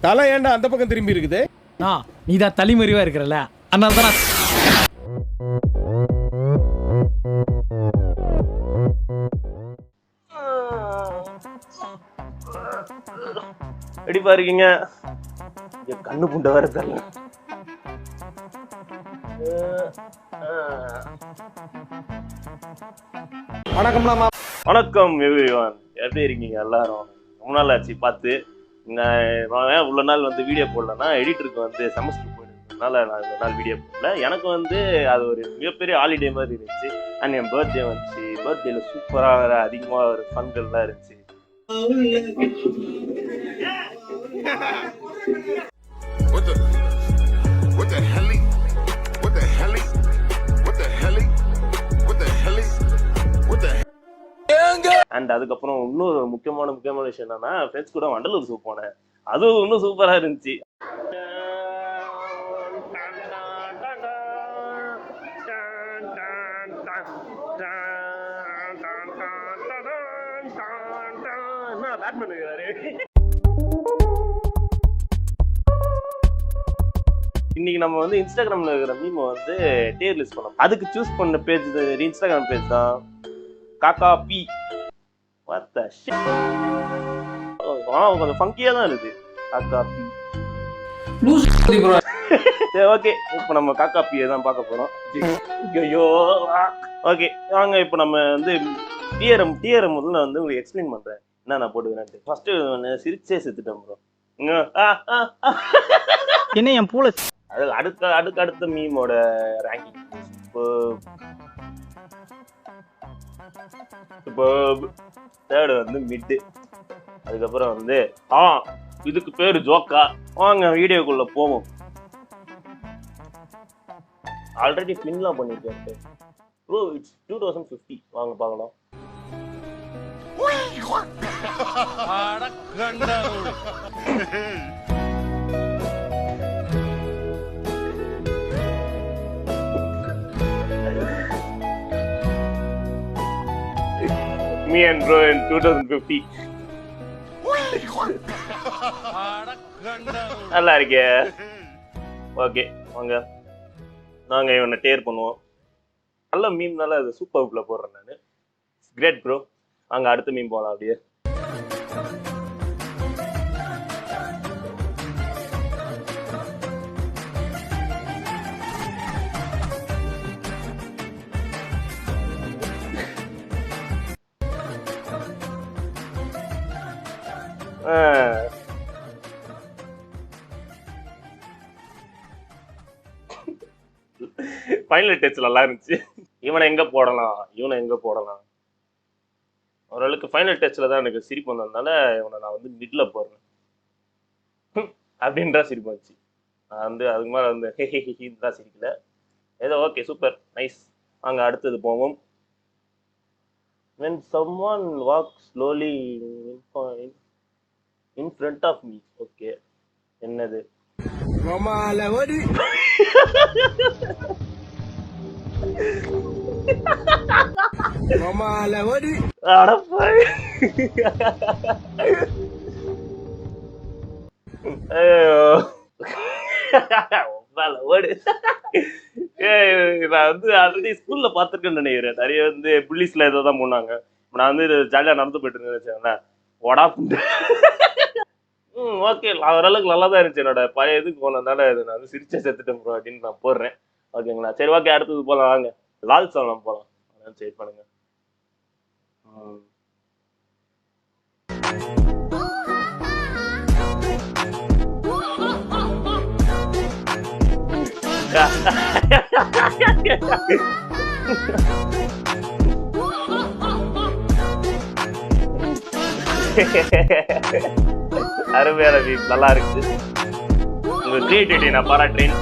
தலை ஏன்டா அந்த பக்கம் திரும்பி இருக்குது? நீ தான் தலைமறைவா இருக்கிறல்ல, அதனால தான். எப்படிப்பா இருக்கீங்க? கண்ணு புண்ட வர தெரியல. வணக்கம்லாமா. வணக்கம் எவ்ரிவன், எப்படி இருக்கீங்க எல்லாரும்? ரொம்ப நாள் ஆச்சு பார்த்து. நான் இவ்வளோ நாள் வந்து வீடியோ போடலன்னா எடிட்டருக்கு வந்து செமஸ்டர் போயிடுறதுனால நான் இவ்வளோ நாள் வீடியோ போடல. எனக்கு வந்து அது ஒரு மிகப்பெரிய ஹாலிடே மாதிரி இருந்துச்சு. அண்ட் என் பர்த்டே வந்துச்சு. பர்த்டேல சூப்பராக அதிகமாக ஒரு ஃபன்கள்லாம் இருந்துச்சு. அண்ட் அதுக்கப்புறம் இன்னொரு முக்கியமான விஷயம் என்னன்னா, ஃப்ரெண்ட்ஸ் கூட வண்டலூர் சூப் போனேன். அதுவும் இன்னும் சூப்பரா இருந்துச்சு. இன்னைக்கு நம்ம வந்து இன்ஸ்டாகிராம்ல இருக்கிற மீமை வந்து டியர் லிஸ்ட் பண்ணோம். அதுக்கு சூஸ் பண்ண பேஜ் இன்ஸ்டாகிராம் பேஜ் தான் காக்கா பி. What the shit? கொஞ்சம் ஃபங்கியா தான் இருக்கு காக்கா பி. சரி, ஓகே, இப்போ நம்ம காக்கா பியை தான் பார்க்க போறோம். ஐயோ, ஓகே வாங்க. இப்போ நம்ம வந்து டிஆர்எம் முதல்ல வந்து உங்களுக்கு எக்ஸ்பிளைன் பண்றேன் என்ன நான் போட்டுக்கிறேன். ஃபர்ஸ்ட் சிரிச்சே செத்துட்டேன் ப்ரோ. என்ன என் பூல அது அடுத்த மீமோட ரேங்கிங். இப்போ தேர்டு வந்து மிட்டு, அதுக்கப்புறம் வந்து இதுக்கு பேரு ஜோக்கா. வாங்க வீடியோக்குள்ள போவோம். ஆல்ரெடி பின்லாம் பண்ணிருக்கேன் ப்ரோ. இட்ஸ் 2050. வாங்க பார்க்கலாம். Me and bro in 2050. நல்லா இருக்கே. ஓகே வாங்க நாங்க இவனை டேர் பண்ணுவோம். நல்ல மீம், நல்லா அது சூப்பர்ல போடுறேன் நான். Great bro. அங்க அடுத்த மீம் போகலாம் அப்படியே. ஃபைனல் டச் நல்லா இருந்துச்சு. இவனை எங்க போடலாம் ஓரளவுக்கு ஃபைனல் டச்ல தான் எனக்கு சிரிப்பு வந்ததுனால இவனை நான் வந்து மிட்ல போடுறேன் அப்படின்றா சிரிப்பு வந்துச்சு. நான் வந்து அதுக்கு மேலே வந்து தான் சிரிக்கல. ஏதோ ஓகே, சூப்பர், நைஸ். அங்க அடுத்தது போவோம். When someone walks slowly in front of me. Okay, என்னது? நான் வந்து ஆல்ரெடி ஸ்கூல்ல பாத்துருக்கேன்னு நினைக்கிறேன். நிறைய வந்து புள்ளிஸ்ல ஏதோ தான் போனாங்க. நான் வந்து ஜாலியா நடந்து போயிட்டு இருந்தேன். ஒடா புண்டு. ஓகே, ஓரளவுக்கு நல்லா தான் இருந்துச்சு. என்னோட பழைய இதுக்கு போனதுனால நான் வந்து சிரிச்சே செத்துட்டேன் ப்ரோ அப்படின்னு நான் போடுறேன். ஓகேங்களா? சரி, ஓகே, அடுத்தது போகலாம். வாங்க லால் சாலம் போகலாம். சரி பண்ணுங்க. அருமையான வீக், நல்லா இருக்கு. உங்க கிரியேட்டிவிட்டி நான் பாராட்டுறேன்.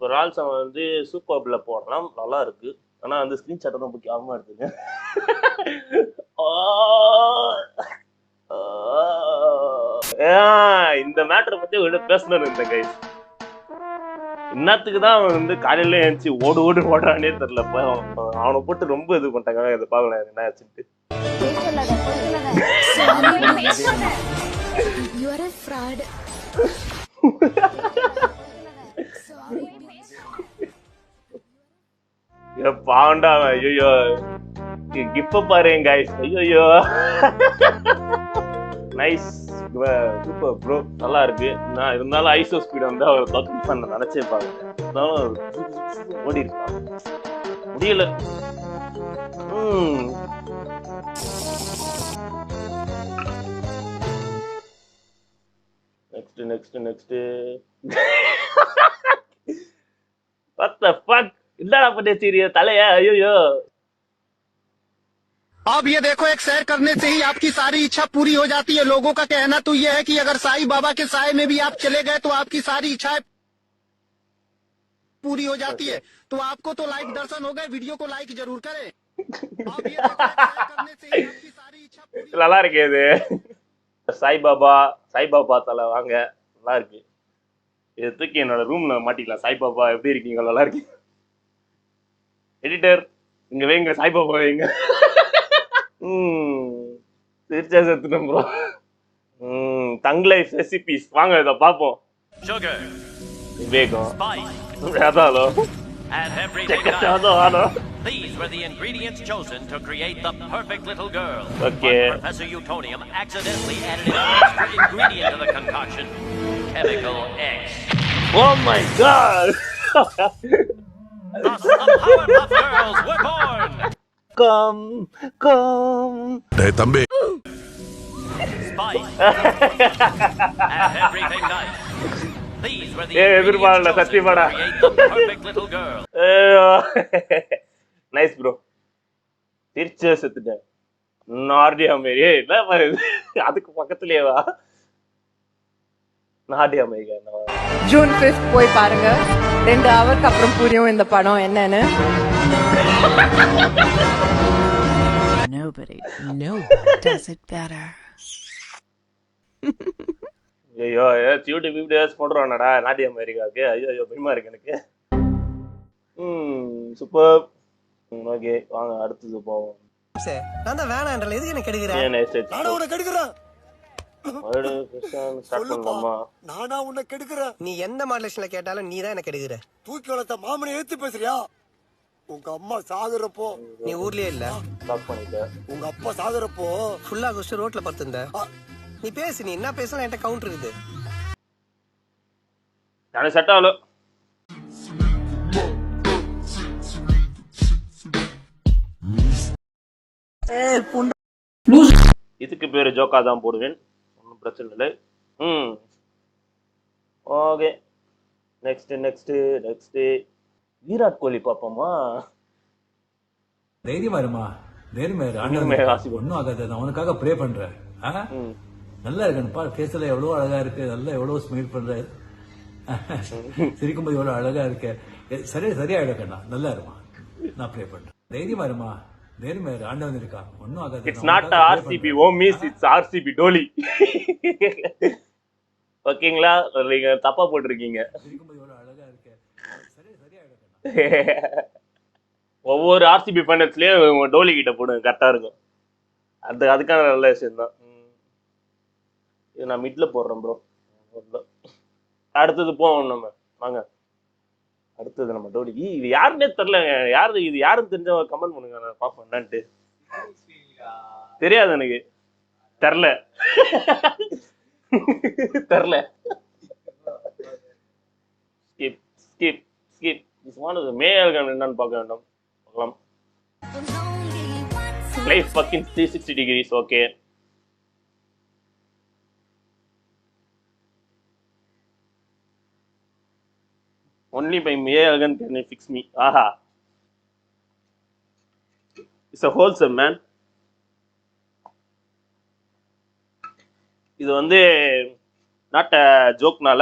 ஒரு ஆள் சம வந்து சூப்பர்ல போடலாம், நல்லா இருக்கு. ஆனா வந்து ஸ்கிரீன்ஷாட் தான் முக்கியமா எடுத்துங்க. இந்த மேட்டரை பத்தி உங்கள்கிட்ட பேசணும்னு இருந்தேன் கைஸ். இன்னத்துக்கு தான் அவன் வந்து காலையில எழுந்துச்சு ஓடுறானே தெரியல. அவனை போட்டு ரொம்ப இது பண்ணிட்டாங்க. இதை பார்க்கலாம் என்ன ஆச்சுட்டு. You are a fraud. பாவண்டா ஐயோ கிஃப்ட் பாருங்க கைஸ் ஐயோ நைஸ் சூப்பர் ப்ரோ நல்லா இருக்கு நான் இருந்தாலும் ஐசோ ஸ்பீட் வந்து அவர் தோக்கி பண்ண நினைச்சே பாருங்க இருந்தாலும் ஓடி இருக்கான் முடியல நெக்ஸ்ட் what the fuck इतना पता चाहिए तले है अयो अब ये देखो एक सैर करने से ही आपकी सारी इच्छा पूरी हो जाती है। लोगों का कहना तो ये है कि अगर साईं बाबा के साय में भी आप चले गए तो आपकी सारी इच्छाएं पूरी हो जाती है। तो आपको तो लाइक दर्शन हो गए, वीडियो को लाइक जरूर करें। अब ये देखो एक सैर करने से ही आपकी सारी इच्छा पूरी நல்லா இருக்கு இது சாய்பாபா தலை வாங்க நல்லா இருக்கு இது தூக்கி என்னோட ரூம்ல மாட்டிக்கலாம் சாய்பாபா எப்படி இருக்கீங்க நல்லா இருக்கு எடிட்டர் இங்க வைங்க சாய்பாபா வைங்க சிரிச்சா செத்துட்டோம் ப்ரோ தங் லைஃப் ரெசிபிஸ் வாங்க இதை பார்ப்போம் Sugar, Vivegam spice, அதாலோ and everything செக்கச்சாதோ nice. ஆனோ These were the ingredients chosen to create the perfect little girl. Okay. But Professor Utonium accidentally added an extra ingredient to the concoction, Chemical X. Oh my god Thus, the Powerpuff Girls were born. Come Spice and everything nice. These were the எதிர்பார்க்கல ingredients chosen to சத்தியமாடா create the perfect little girl. Nice bro திருச்சி செத்துட்டேன் நார்டியா மாரி என்ன பாரு அதுக்கு பக்கத்துலயேவா நார்டியா மாரி ஜூன் 5th போய் பாருங்க 2 ஹவருக்கு அப்புறம் புரியும் இந்த படம் என்னன்னு Nobody does it better. ஐயோ யூடியூப் வீடியோஸ் போடுறானடா நாட்டிய அமெரிக்காவுக்கு ஐயோ பயமா இருக்கு எனக்கு சூப்பர் ஓகே வாங்க அடுத்தது போவோம் நான் தான் வேணான்றல எதுக்கு என்ன கெடுக்குறேன்? நானா உன்னை கெடுக்குறேன்? ஸ்டார்ட் பண்ணலாமா நானா உன்னை கெடுக்குறேன்? நீ எந்த மாடலேஷன்ல கேட்டாலும் நீ தான் என்ன கெடுக்குற. தூக்கி வளர்த்த மாமனை ஏத்து பேசுறியா? உங்க அம்மா சாகுறப்போ நீ ஊர்லயே இல்ல. ஸ்டார்ட் பண்ணிட்டேன். உங்க அப்பா சாகுறப்போ ஃபுல்லா குஸ்ட் ரோட்ல படுத்திருந்த. நீ பேசு, நீ என்ன பேசலாம் என்கிட்ட கவுண்டர் இருக்குது. நான் செட் ஆகல. இதுக்கு பேரு ஜோக்கா தான் போடுவேன், ஒன்றும் பிரச்சனை இல்லை. ஓகே நெக்ஸ்ட் விராட் கோலி பாப்போமா? தைரியமா இருமா, தைரியமா ஒன்னும் ஆகாது. நான் உனக்காக ப்ரே பண்றேன். நல்லா இருக்கணும்ப்பா, பேசல எவ்வளவு அழகா இருக்கு, நல்லா எவ்வளவு ஸ்மைல் பண்ற, சிரிக்கும்போது எவ்வளவு அழகா இருக்கு. சரியாயிடக்கண்ணா, நல்லா இருமா, நான் ப்ரே பண்றேன். தைரியமா இருமா, தைரியமா இரு, ஆண்டவன் இருக்கா, ஒன்னும் ஆகாது. இட்ஸ் நாட் ஆர்சிபி ஓமிஸ், இட்ஸ் ஆர்சிபி டோலி. ஓகேங்களா, நீங்க தப்பா போட்டிருக்கீங்க. சிரிக்கும்போது எவ்வளவு அழகா இருக்கு, சரியாயிடக்கண்ணா. ஒவ்வொரு ஆர்சிபி ஃபைனல்ஸ்லயும் டோலி கிட்ட போடுங்க, கரெக்டா இருக்கும். அதுக்கான நல்ல விஷயம் தான். இது நான் மிட்ல போடுறேன் ப்ரோ. அடுத்தது போவோம் நம்ம, வாங்க. அடுத்தது நம்ம டோலி. இது யாருன்னே தெரியல, இது யாருன்னு தெரிஞ்சவங்க கமெண்ட் பண்ணுங்க, நான் பார்ப்பேன் என்னன்ட்டு. தெரியாது எனக்கு, தெரில. ஸ்கிப் மேல்கள் என்னன்னு பார்க்க வேண்டும். பார்க்கலாம். Life fucking 360 degrees. Okay, only by Megan can you fix me. Aha, it's a wholesome man. இது வந்து நாட் ஜோக்னால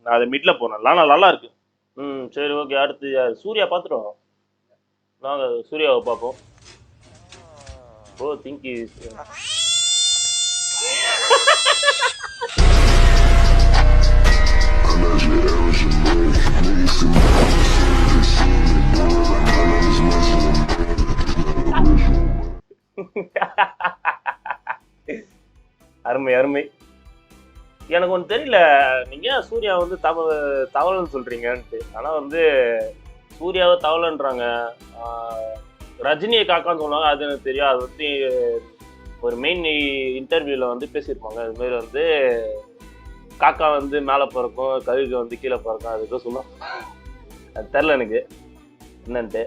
நான் அதை மிட்ல போனேன். நல்லா இருக்கு. சரி ஓகே. அடுத்து சூர்யா பார்த்துட்டோம், நாங்கள் சூர்யாவை பார்ப்போம். ஓ திங்க் அருமை அருமை. எனக்கு ஒன்று தெரியல, நீங்கள் சூர்யா வந்து தவளைன்னு சொல்கிறீங்கன்ட்டு. ஆனால் வந்து சூர்யாவை தவளைன்றாங்க, ரஜினியை காக்கான்னு சொன்னாங்க, அது எனக்கு தெரியும். அது வந்து ஒரு மெயின் இன்டர்வியூவில் வந்து பேசியிருப்பாங்க. அதுமாரி வந்து காக்கா வந்து மேலே பறக்கும், கழுகு வந்து கீழே பறக்கும், அது எதோ சொல்லும். அது தெரில எனக்கு என்னன்ட்டு.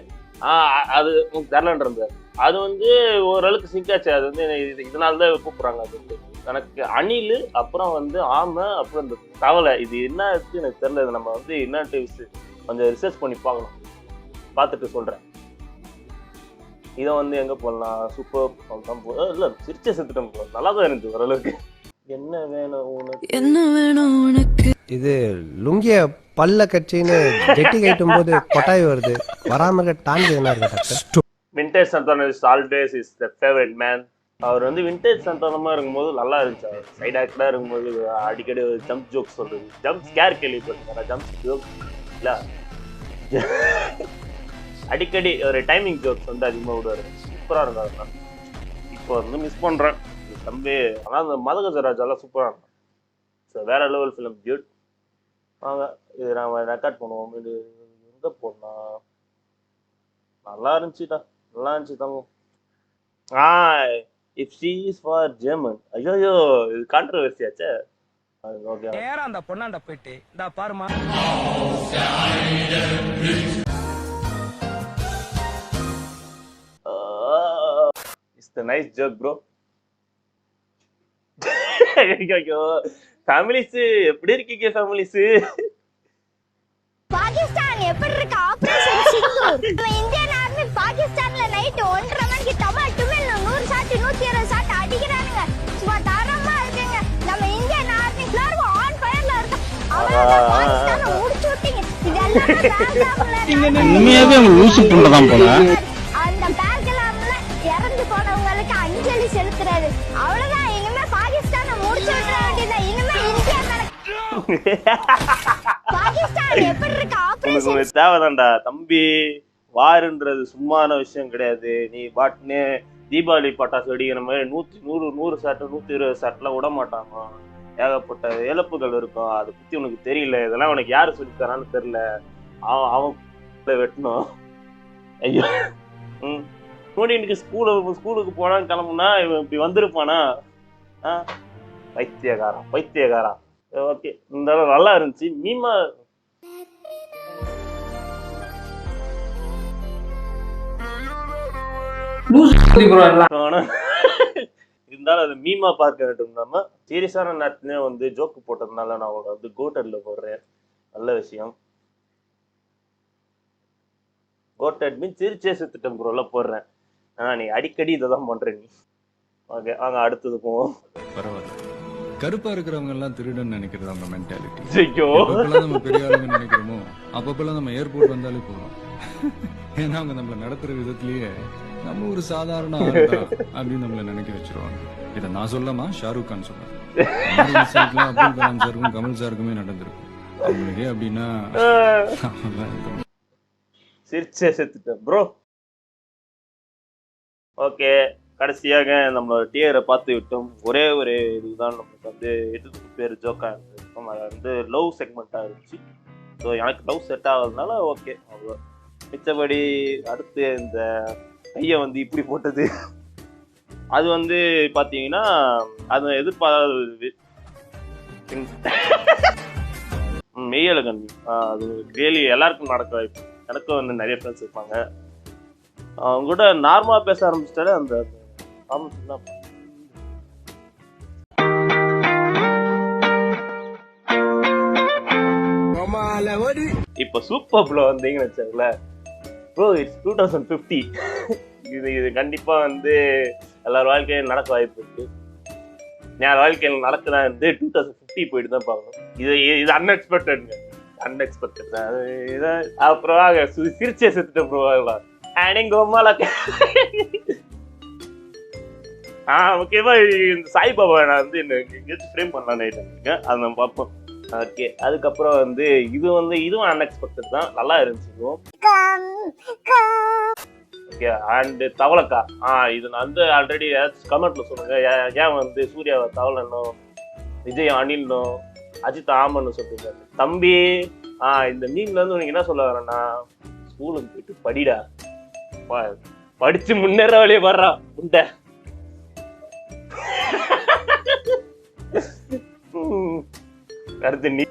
அது உங்களுக்கு தெரிலன்றது. அது வந்து ஓரளவுக்கு சிங்காச்சு. அது வந்து இதனால தான் கூப்பிட்றாங்க. அது வந்து எனக்கு அணில், அப்புறம் வந்து ஆமை, அப்புறம் இந்த தவளை, இது என்ன இருக்கு எனக்கு தெரியல. இது நம்ம வந்து என்னன்ட்டு கொஞ்சம் ரிசர்ச் பண்ணி பார்க்கணும். பார்த்துட்டு சொல்கிறேன். இதை வந்து எங்கே போடலாம்? சூப்பர் இல்லை, சிரிச்ச செத்துட்டம் போகலாம். நல்லா தான் இருந்துச்சு ஓரளவுக்கு. என்ன வேணும் உனக்கு, என்ன வேணும் உனக்கு? இது லுங்கிய பல்ல கட்சின்னு ஜெட்டி கட்டும் போது கொட்டாய் வருது, வராம இருக்க டான்ஸ் என்ன இருக்கு doctor? Vintage Santhanam is always is the favourite man. அவர் வந்து வின்டேஜ் சந்தானமாக இருக்கும்போது நல்லா இருந்துச்சு. அவர் சைட் ஆக்டராக இருக்கும்போது அடிக்கடி ஜம்ப் ஜோக்ஸ் சொல்கிறது, ஜம்ப் ஸ்கேர் கேள்விப்பட்டிருக்கேன். ஜம்ப் ஜோக்ஸ் இல்லை, அடிக்கடி ஒரு டைமிங் ஜோக்ஸ் வந்து அதிகமாக விடுவார். சூப்பராக இருந்தார். இப்போ வந்து மிஸ் பண்ணுறேன் தம்பி. ஆனால் அந்த மதகஜராஜெல்லாம் சூப்பராக இருந்தான். ஸோ வேறு லெவல் ஃபிலிம் டியூட். வாங்க இது நம்ம ரெக்கார்ட் பண்ணுவோம். இது எங்கே போடலாம்? நல்லா இருந்துச்சுடா, நல்லா இருந்துச்சு தங்கம். If she is for German. ஐயோ இது கான்ட்ரவர்சி ஆச்சே. ஓகே, நேரம் அந்த பொண்ணாண்ட போயிட்டு இந்த பாருமா, it's the nice joke bro. ஐயோ ஃபேமிலிஸ் எப்படி இருக்கீங்க ஃபேமிலிஸ்? பாகிஸ்தான் எப்படி இருக்கு? ஆபரேஷன் சிந்தூர். நம்ம இந்தியன் ஆர்மி பாகிஸ்தான்ல நைட் 1:30 மணிக்கு டமால் டுமெல் 100 ஷாட் 120 ஷாட் அடிக்குறானுங்க. சும்மா தரமா இருக்குங்க. நம்ம இந்தியன் ஆர்மி எல்லாரும் ஆன் ஃபயர்ல இருக்கு. அவ்வளவுதான், பாகிஸ்தானை முடிச்சு விட்டீங்க. இதெல்லாம் உண்மையாவே அவங்க லூசு புள்ளதான் போல. அந்த பேர்கலாம்ல இறந்து போனவங்களுக்கு அஞ்சலி செலுத்துறாரு. அவ்வளவுதான், இனிமே பாகிஸ்தானை முடிச்சு விட்டுற வேண்டியது. இனிமே இந்தியா பாகிஸ்தான் எப்படி இருக்கு? ஆபரேஷன் உனக்கு தேவைதான்டா தம்பி. வாருன்றது சும்மான விஷயம் கிடையாது. நீ பாட்டுன்னு தீபாவளி பட்டாசு வெடிக்கிற மாதிரி 100 ஷாட்டு 120 ஷாட்லாம் விட மாட்டாங்க. ஏகப்பட்ட இழப்புகள் இருக்கும். அதை பற்றி உனக்கு தெரியல. இதெல்லாம் உனக்கு யார் சொல்லித்தரான்னு தெரியல. அவன் வெட்டணும். ஐயோ இன்னைக்கு ஸ்கூலுக்கு போனான்னு கிளம்புனா இவன் இப்படி வந்திருப்பானா? பைத்தியகாரா. ஓகே, இந்த நல்லா இருந்துச்சு. மீமா இருந்தாலும் அது மீமா பார்க்க வேண்டும். நம்ம சீரியஸான நேரத்துலயே வந்து ஜோக்கு போட்டதுனால நான் வந்து கோட்டட்ல போடுறேன். நல்ல விஷயம். கோட்டட் மீன் சிரிச்சே செத்துட்டம் ப்ரோல போடுறேன். நீ அடிக்கடி இதை தான் பண்ற நீ. ஓகே, வாங்க அடுத்தது போவோம். பரவாயில்ல, கருப்பா இருக்கிறவங்க எல்லாம் திருடன் நினைக்கிறது அவங்க மென்டாலிட்டி. ஐயோ, நம்ம பெரிய ஆளுங்க நினைக்கிறோமோ அப்பப்பெல்லாம் நம்ம ஏர்போர்ட் வந்தாலே போதும். ஏன்னா அவங்க நம்மள நடத்துற விதத்திலேயே நம்ம ஒரு சாதாரண ஆள் தான் அப்படின்னு நம்மள நினைக்க வச்சிருவாங்க. இதை நான் சொல்லாமா, ஷாருக் கான் சொன்னாங்க. அப்துல் கலாம் சாருக்கும் கமல் சாருக்குமே நடந்திருக்கும். அவங்களுக்கே அப்படின்னா சிரிச்சே செத்துட்டேன் ப்ரோ. ஓகே, கடைசியாக நம்மளோட டியரை பார்த்து விட்டோம். ஒரே ஒரு இதுதான் நமக்கு வந்து 8 பேர் ஜோக்கா இருந்திருக்கும். அது வந்து லவ் செக்மெண்ட்டாக இருந்துச்சு. ஸோ எனக்கு லவ் செட் ஆகிறதுனால ஓகே, அவ்வளோ. மிச்சபடி அடுத்து இந்த கையை வந்து இப்படி போட்டது, அது வந்து பார்த்தீங்கன்னா அது எதிர்பாராதது. மெய்யழகன் அது ரியலி எல்லாருக்கும் நடக்க வாய்ப்பு. எனக்கும் வந்து நிறைய ஃப்ரெண்ட்ஸ் இருப்பாங்க. அவங்க கூட நார்மலா பேச ஆரம்பிச்சிட்டாலே அந்த இப்ப சூப்பர் ப்ளோ வந்தீங்கன்னு வச்சாங்களே ப்ரோ, இட்ஸ் 2050. இது கண்டிப்பா வந்து எல்லார் வாழ்க்கையும் நடக்க வாய்ப்பு இருக்கு. யார் வாழ்க்கையில் நடக்குதா வந்து 2050 போயிட்டு தான் பார்க்கணும். இது அன்எக்ஸ்பெக்டட் தான். அப்புறம் சிரிச்சே செத்துட்டு ப்ரோ. ஓகேவா, இந்த சாய்பாபா நான் வந்து எங்கேயாச்சும் ஃப்ரேம் பண்ணலான்னு இருக்கேன். அதை நம்ம பார்ப்போம். ஓகே, அதுக்கப்புறம் வந்து இதுவும் அன்எக்ஸ்பெக்டட் தான். நல்லா இருந்துச்சு. ஓகே அண்ட் தவளக்கா இது நான் வந்து ஆல்ரெடி கமெண்ட்ல சொல்லுங்க ஏன் வந்து சூர்யாவை தவளனும் விஜய் அனில்னும் அஜித் ஆமன்னு சொல்லிட்டு தம்பி இந்த மீன்ல இருந்து உனக்கு என்ன சொல்ல வரேன்னா ஸ்கூலுக்கு போயிட்டு படிடா படிச்சு முன்னேற வழியே வர்றா முண்டை கருத்து நீ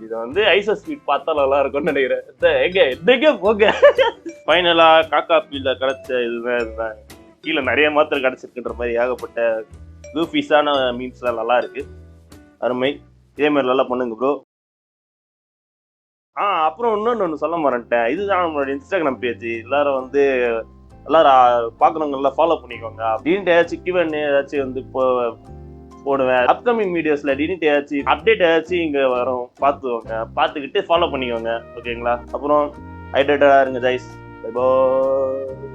இதை வந்து ஐசஸ் ஸ்வீட் பார்த்தா நல்லா இருக்கும்னு நினைக்கிறேன் எங்க போங்க ஃபைனலா காக்கா பீல கிடைச்ச இதுதான் கீழே நிறைய மாத்திரை கிடைச்சிருக்குன்ற மாதிரி ஏகப்பட்ட லூஃபீஸான மீன்ஸ்லாம் நல்லா இருக்கு அருமை இதே மாதிரி நல்லா பண்ணுங்க ப்ரோ அப்புறம் இன்னொன்று சொல்ல மாட்டேன் இதுதான் நம்மளோட இன்ஸ்டாகிராம் பேஜ் எல்லாரும் வந்து எல்லாரும் பார்க்குறவங்க எல்லாம் ஃபாலோ பண்ணிக்கோங்க அப்படின்ட்டு ஏதாச்சும் கிவன் ஏதாச்சும் வந்து இப்போ போடுவேன் அப்கமிங் வீடியோஸ்ல டினிட் ஏதாச்சும் அப்டேட் ஏதாச்சும் இங்கே வரும் பார்த்துக்கிட்டு ஃபாலோ பண்ணிக்கோங்க ஓகேங்களா அப்புறம் ஹைட்ரேட்டடாக இருங்க ஜைஸ் பை பாய்